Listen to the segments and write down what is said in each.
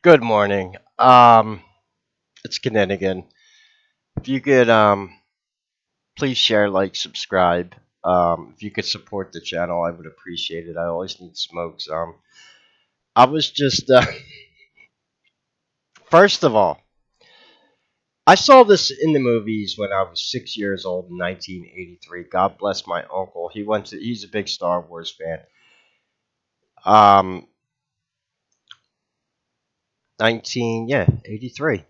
Good morning. It's Kinninigan. If you could please share, like, subscribe. If you could support the channel, I would appreciate it. I always need smokes. I was just first of all, I saw this in the movies when I was 6 years old in 1983. God bless my uncle. He's a big Star Wars fan. Um, 83,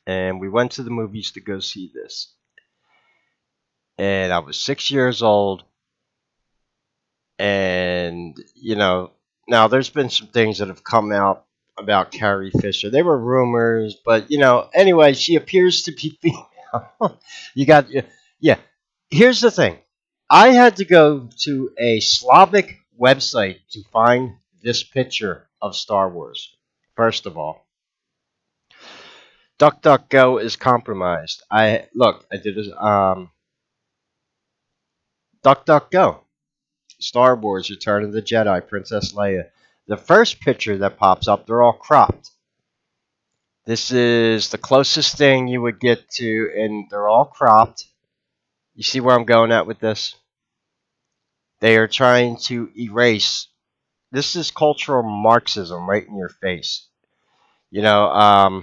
and we went to the movies to go see this. And I was 6 years old. And now there's been some things that have come out about Carrie Fisher. They were rumors, but anyway, she appears to be female. you got yeah. Here's the thing. I had to go to a Slavic website to find this picture of Star Wars. First of all, DuckDuckGo is compromised. I did this. DuckDuckGo. Star Wars Return of the Jedi, Princess Leia. The first picture that pops up, they're all cropped. This is the closest thing you would get to, and they're all cropped. You see where I'm going at with this? They are trying to erase. This is cultural Marxism right in your face. You know,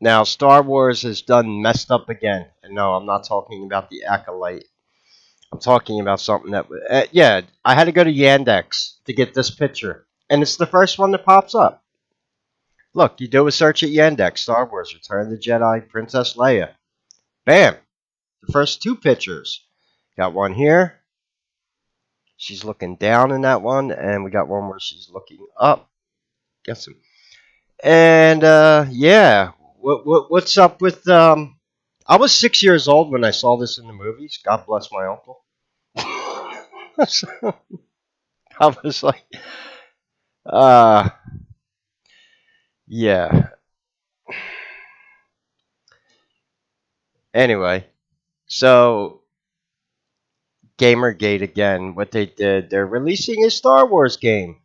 now Star Wars has done messed up again. And no, I'm not talking about the Acolyte. I'm talking about something that, yeah, I had to go to Yandex to get this picture. And it's the first one that pops up. Look, you do a search at Yandex, Star Wars, Return of the Jedi, Princess Leia. Bam! The first two pictures. Got one here. She's looking down in that one, and we got one where she's looking up. Guess him. And yeah, what's up with I was 6 years old when I saw this in the movies. God bless my uncle. So, I was like, uh, yeah. Anyway, so Gamergate again. What they did, they're releasing a Star Wars game.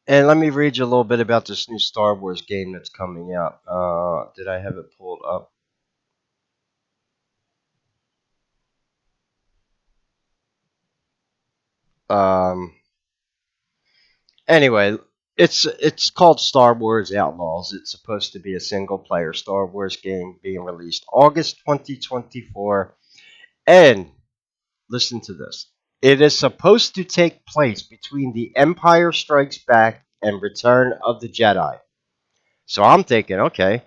And let me read you a little bit about this new Star Wars game that's coming out. Did I have it pulled up? Um, anyway, it's called Star Wars Outlaws. It's supposed to be a single player Star Wars game being released August 2024. And listen to this. It is supposed to take place between The Empire Strikes Back and Return of the Jedi. So I'm thinking, okay,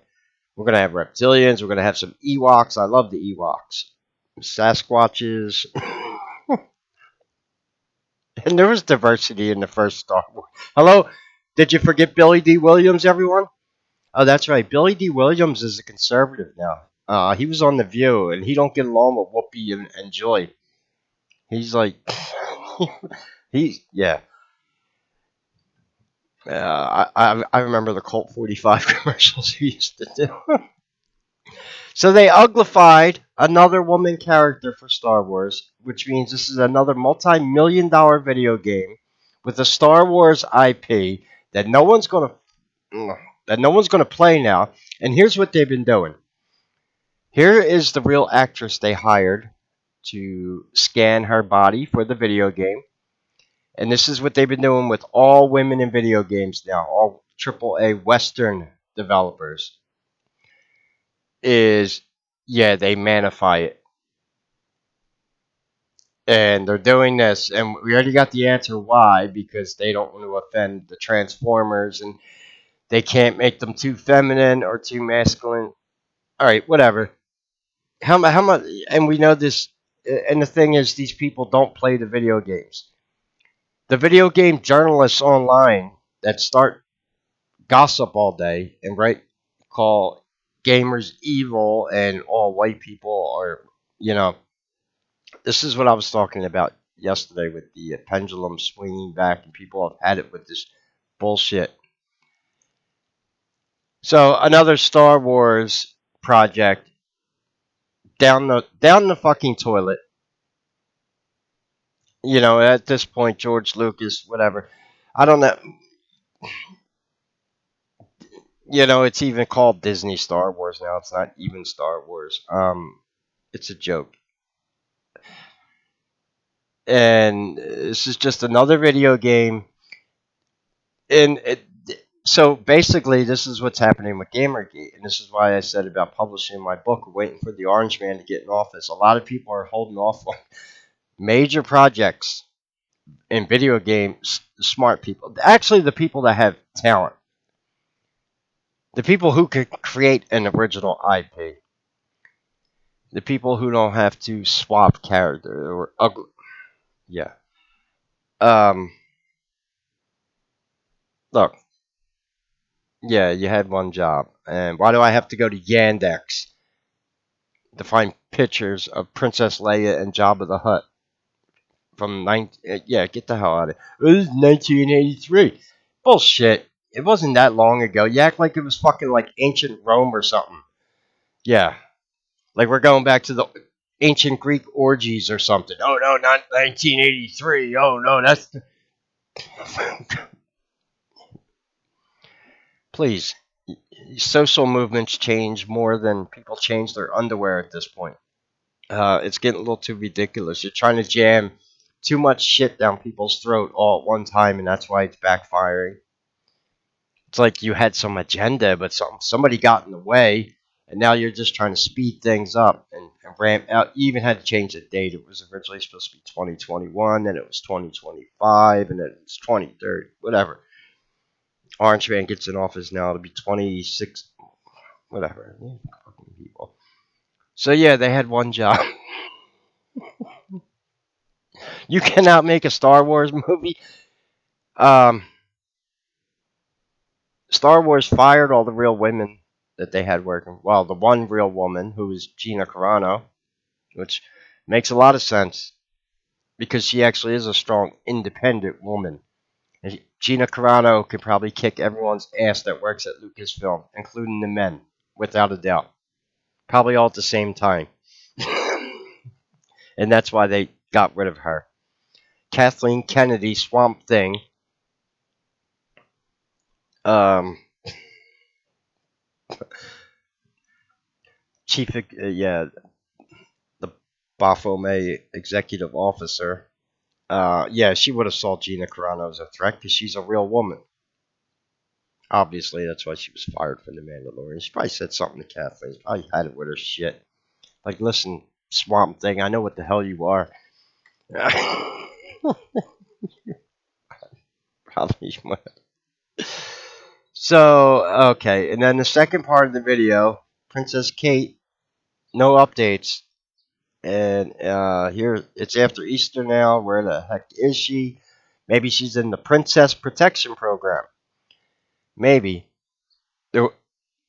we're gonna have reptilians. We're gonna have some Ewoks. I love the Ewoks, Sasquatches, and there was diversity in the first Star Wars. Hello, did you forget Billy D. Williams? Everyone? Oh, that's right. Billy D. Williams is a conservative now. He was on The View, and he don't get along with Whoopi and Joy. He's like, yeah. I remember the Colt 45 commercials he used to do. So they uglified another woman character for Star Wars, which means this is another multi-million-dollar video game with a Star Wars IP that no one's gonna play now. And here's what they've been doing. Here is the real actress they hired to scan her body for the video game. And this is what they've been doing with all women in video games now, all AAA Western developers. Is yeah, they manify it. And they're doing this, and we already got the answer why, because they don't want to offend the Transformers, and they can't make them too feminine or too masculine. All right, whatever. How much? And we know this. And the thing is, these people don't play the video games. The video game journalists online that start gossip all day and call gamers evil and all white people are, you know, this is what I was talking about yesterday with the pendulum swinging back, and people have had it with this bullshit. So another Star Wars project down the fucking toilet. At this point, George Lucas, whatever. I don't know. You know, it's even called Disney Star Wars now. It's not even Star Wars. It's a joke. And this is just another video game. And so basically, this is what's happening with Gamergate, and this is why I said about publishing my book, waiting for the Orange Man to get in office. A lot of people are holding off on major projects in video games. Smart people, actually, the people that have talent, the people who could create an original IP, the people who don't have to swap character or ugly. Yeah. Um. Look. Yeah, you had one job, and why do I have to go to Yandex to find pictures of Princess Leia and Jabba the Hutt from yeah, get the hell out of it. This is 1983. Bullshit. It wasn't that long ago. You act like it was fucking like ancient Rome or something. Yeah, like we're going back to the ancient Greek orgies or something. Oh no, not 1983. Oh no, that's please. Social movements change more than people change their underwear at this point. It's getting a little too ridiculous. You're trying to jam too much shit down people's throat all at one time, and that's why it's backfiring. It's like you had some agenda, but somebody got in the way, and now you're just trying to speed things up and ramp out. You even had to change the date. It was originally supposed to be 2021, then it was 2025, and then it was 2030, whatever. Orange Man gets in office now to be 26, whatever. Fucking people. So yeah, they had one job. You cannot make a Star Wars movie. Um, Star Wars fired all the real women that they had working. Well, the one real woman who was Gina Carano, which makes a lot of sense because she actually is a strong, independent woman. And Gina Carano could probably kick everyone's ass that works at Lucasfilm, including the men, without a doubt. Probably all at the same time. And that's why they got rid of her. Kathleen Kennedy, Swamp Thing, um, yeah, the Baphomet executive officer. Yeah, she would have saw Gina Carano as a threat because she's a real woman. Obviously, that's why she was fired from the Mandalorian. She probably said something to Kathleen. She probably had it with her shit. Like, listen, Swamp Thing, I know what the hell you are. Probably would. So, okay, and then the second part of the video, Princess Kate, no updates. And here, it's after Easter now. Where the heck is she? Maybe she's in the Princess Protection Program. Maybe. There,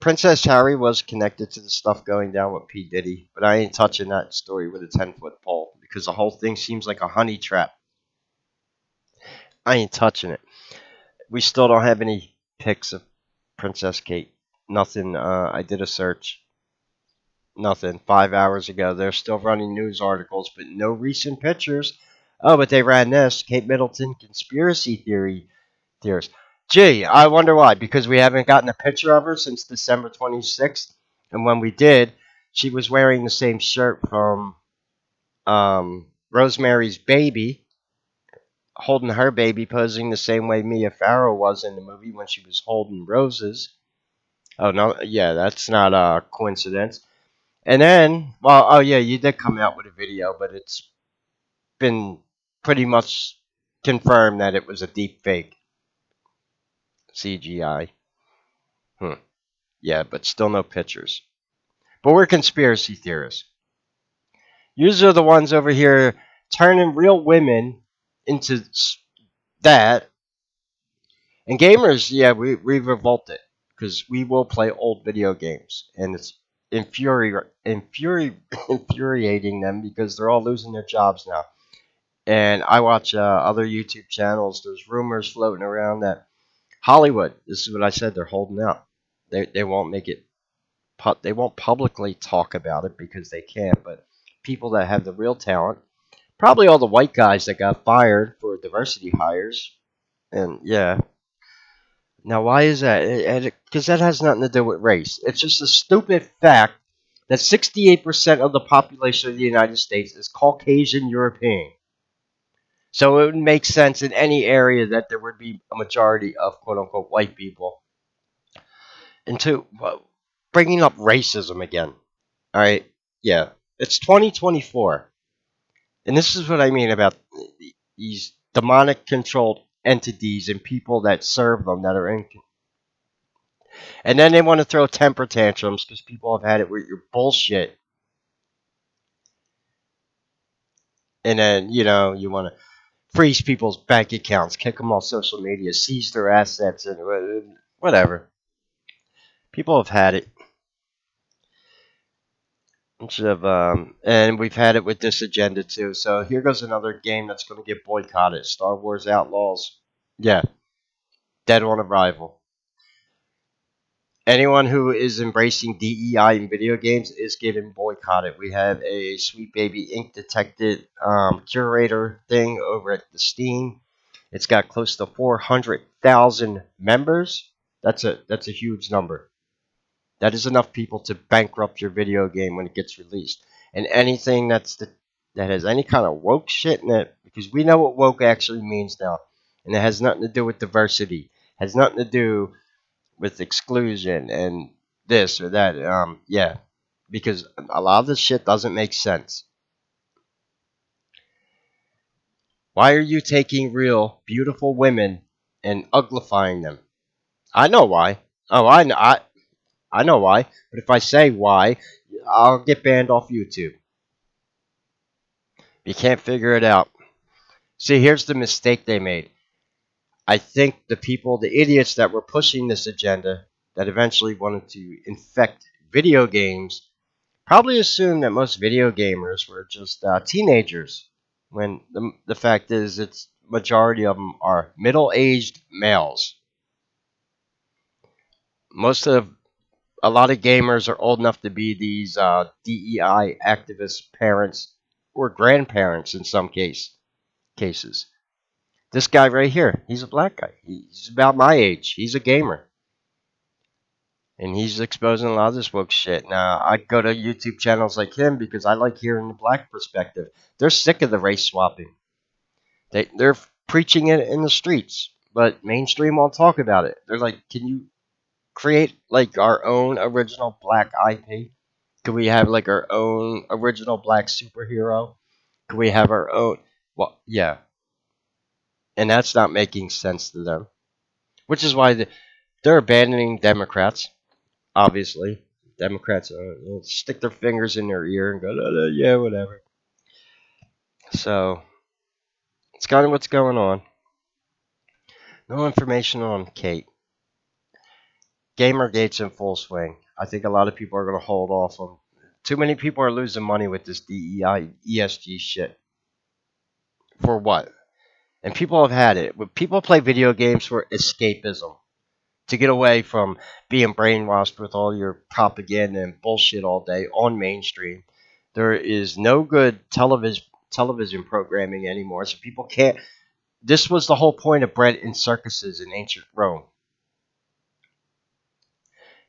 Princess Harry was connected to the stuff going down with P. Diddy, but I ain't touching that story with a 10-foot pole because the whole thing seems like a honey trap. I ain't touching it. We still don't have any pics of Princess Kate. Nothing. I did a search. Nothing. 5 hours ago. They're still running news articles, but no recent pictures. Oh, but they ran this. Kate Middleton conspiracy theorist. Gee, I wonder why. Because we haven't gotten a picture of her since December 26th. And when we did, she was wearing the same shirt from Rosemary's Baby, holding her baby, posing the same way Mia Farrow was in the movie when she was holding roses. Oh, no. Yeah, that's not a coincidence. And then, well, oh yeah, you did come out with a video, but it's been pretty much confirmed that it was a deep fake CGI. Yeah, but still no pictures. But we're conspiracy theorists. Yous are the ones over here turning real women into that. And gamers, yeah, we revolted because we will play old video games, and it's infuriating them because they're all losing their jobs now. And I watch other YouTube channels. There's rumors floating around that Hollywood. This is what I said. They're holding out. They won't make it. They won't publicly talk about it because they can't. But people that have the real talent, probably all the white guys that got fired for diversity hires, and yeah, Now, why is that? Because that has nothing to do with race. It's just a stupid fact that 68% of the population of the United States is Caucasian European. So it would make sense in any area that there would be a majority of quote unquote white people. And two, bringing up racism again. All right, yeah, it's 2024, and this is what I mean about these demonic controlled entities and people that serve them that are in. And then they want to throw temper tantrums because people have had it with your bullshit. And then, you want to freeze people's bank accounts, kick them off social media, seize their assets, and whatever. People have had it. And we've had it with this agenda too. So here goes another game that's going to get boycotted. Star Wars Outlaws. Yeah, dead on arrival. Anyone who is embracing DEI in video games is getting boycotted. We have a Sweet Baby Ink Detected curator thing over at the Steam. It's got close to 400,000 members. That's a huge number. That is enough people to bankrupt your video game when it gets released. And anything that has any kind of woke shit in it, because we know what woke actually means now, and it has nothing to do with diversity, has nothing to do with exclusion and this or that. Yeah, because a lot of this shit doesn't make sense. Why are you taking real, beautiful women and uglifying them? I know why. Oh, I know why. But if I say why, I'll get banned off YouTube. You can't figure it out. See, here's the mistake they made. I think the people, the idiots that were pushing this agenda, that eventually wanted to infect video games, probably assumed that most video gamers were just teenagers. When the fact is, it's majority of them are middle-aged males. Most of a lot of gamers are old enough to be these DEI activist parents or grandparents in some cases. This guy right here, he's a black guy. He's about my age. He's a gamer. And he's exposing a lot of this woke shit. Now, I go to YouTube channels like him because I like hearing the black perspective. They're sick of the race swapping. They're preaching it in the streets, but mainstream won't talk about it. They're like, can you create like our own original black IP? Could we have like our own original black superhero? Could we have our own? Well, yeah, and that's not making sense to them. Which is why they're abandoning Democrats. Obviously, Democrats stick their fingers in their ear and go, yeah, whatever. So it's kind of what's going on. No information on Kate. Gamergate's in full swing. I think a lot of people are going to hold off on. Too many people are losing money with this DEI ESG shit. For what? And people have had it. People play video games for escapism, to get away from being brainwashed with all your propaganda and bullshit all day on mainstream. There is no good television programming anymore, so people can't. This was the whole point of bread and circuses in ancient Rome.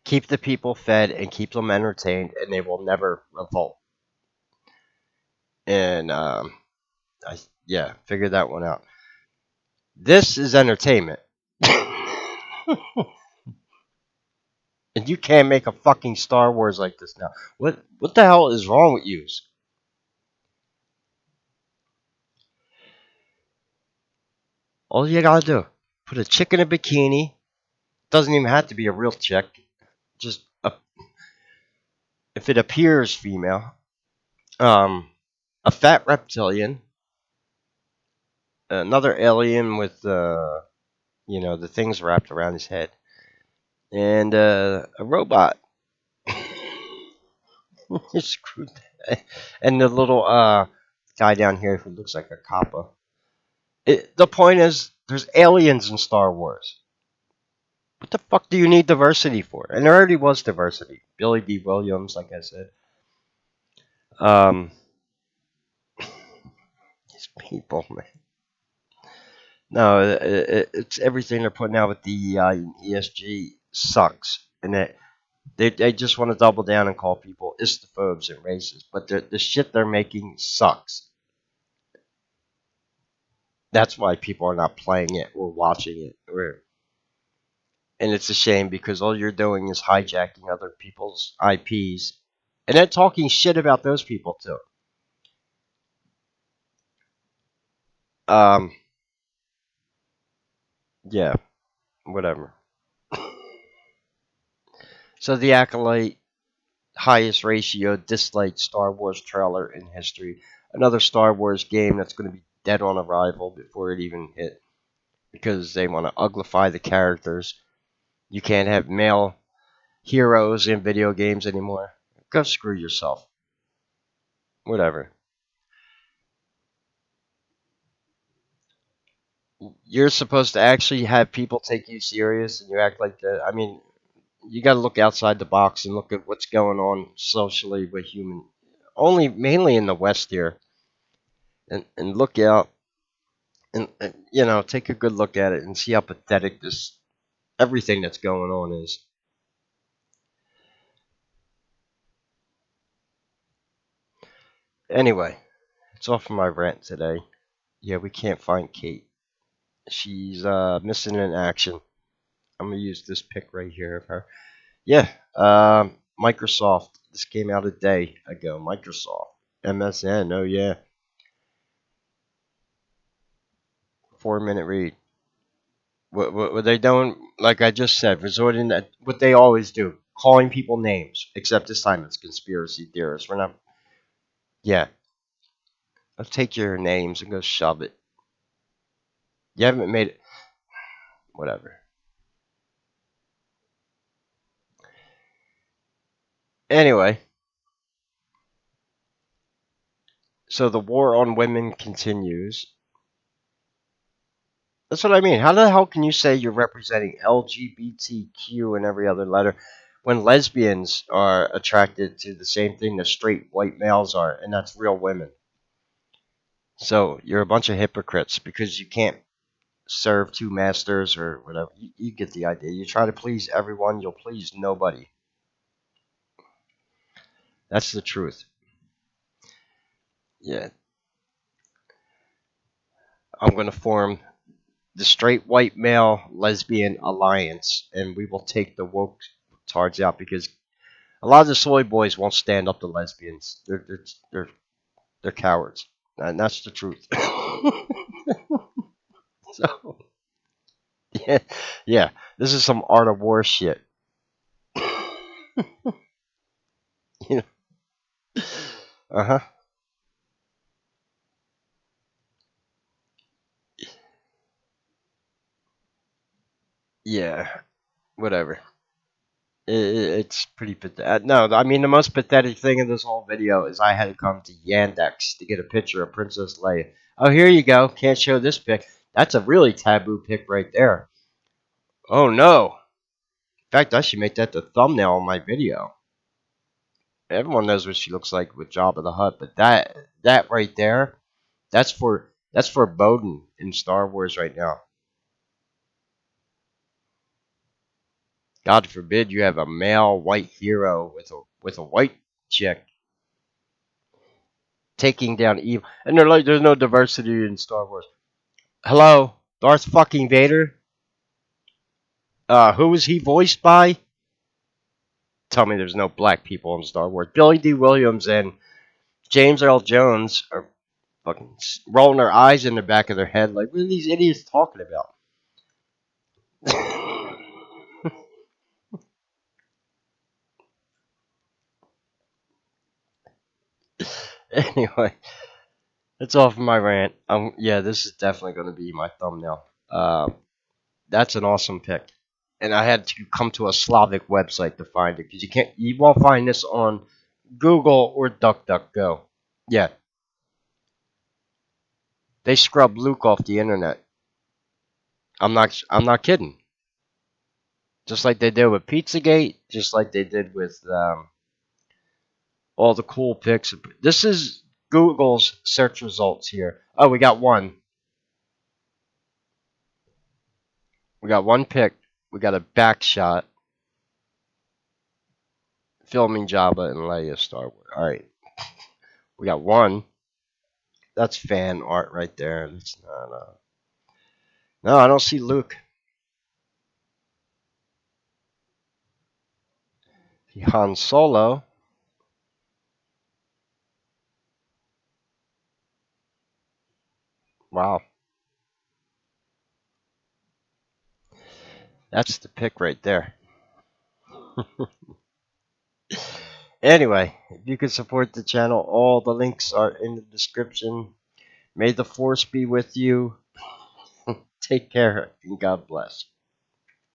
Keep the people fed and keep them entertained, and they will never revolt. And yeah, figured that one out. This is entertainment. And you can't make a fucking Star Wars like this now. What the hell is wrong with you? All you gotta do, put a chick in a bikini. Doesn't even have to be a real chick. Just if it appears female, um, a fat reptilian, another alien with the things wrapped around his head, and a robot. Screw that. And the little guy down here who looks like a kappa. The point is, there's aliens in Star Wars. What the fuck do you need diversity for? And there already was diversity. Billy D. Williams, like I said. Um, these people, man. No, it's everything they're putting out with DEI and ESG sucks, and they just want to double down and call people istophobes and racist. But the shit they're making sucks. That's why people are not playing it or watching it. And it's a shame because all you're doing is hijacking other people's IPs and then talking shit about those people too. Um, yeah, whatever. So the Acolyte, highest ratio disliked Star Wars trailer in history. Another Star Wars game that's going to be dead on arrival before it even hit because they want to uglify the characters. You can't have male heroes in video games anymore. Go screw yourself. Whatever. You're supposed to actually have people take you serious, and you act like that. I mean, you got to look outside the box and look at what's going on socially with human. Only mainly in the West here, and look out and take a good look at it and see how pathetic this everything that's going on is. Anyway, it's all for my rant today. Yeah, we can't find Kate. She's missing in action. I'm gonna use this pic right here of her. Yeah, Microsoft. This came out a day ago. Microsoft, MSN. Oh yeah, 4 minute read. What they doing? Like I just said, resorting to what they always do, calling people names. Except this time it's conspiracy theorists. We're not. Yeah, let's take your names and go shove it. You haven't made it. Whatever. Anyway, so the war on women continues. That's what I mean. How the hell can you say you're representing LGBTQ and every other letter when lesbians are attracted to the same thing that straight white males are, and that's real women? So you're a bunch of hypocrites because you can't serve two masters or whatever. You get the idea. You try to please everyone, you'll please nobody. That's the truth. Yeah, I'm going to form the straight white male lesbian alliance, and we will take the woke tards out because a lot of the soy boys won't stand up to lesbians. They're cowards, and that's the truth. So yeah, yeah, this is some art of war shit. You know, uh huh. Yeah, whatever. It's pretty pathetic. No, I mean the most pathetic thing in this whole video is I had to come to Yandex to get a picture of Princess Leia. Oh, here you go. Can't show this pic. That's a really taboo pic right there. Oh no. In fact, I should make that the thumbnail on my video. Everyone knows what she looks like with Jabba the Hutt, but that right there, that's for Bowden in Star Wars right now. God forbid you have a male white hero with a white chick taking down evil. And they're like, there's no diversity in Star Wars. Hello, Darth fucking Vader. Who was he voiced by? Tell me there's no black people in Star Wars. Billy D. Williams and James Earl Jones are fucking rolling their eyes in the back of their head like, what are these idiots talking about? Anyway, that's all for my rant. Yeah, this is definitely going to be my thumbnail. That's an awesome pick, and I had to come to a Slavic website to find it because you won't find this on Google or DuckDuckGo. Yeah, they scrubbed Luke off the internet. I'm not kidding. Just like they did with Pizzagate, just like they did with all the cool picks. This is Google's search results here. Oh, we got one. We got one pick. We got a back shot. Filming Jabba and Leia Star Wars. All right. We got one. That's fan art right there. That's not. No, I don't see Luke. Han Solo. Wow. That's the pick right there. Anyway, if you could support the channel, all the links are in the description. May the force be with you. Take care and God bless.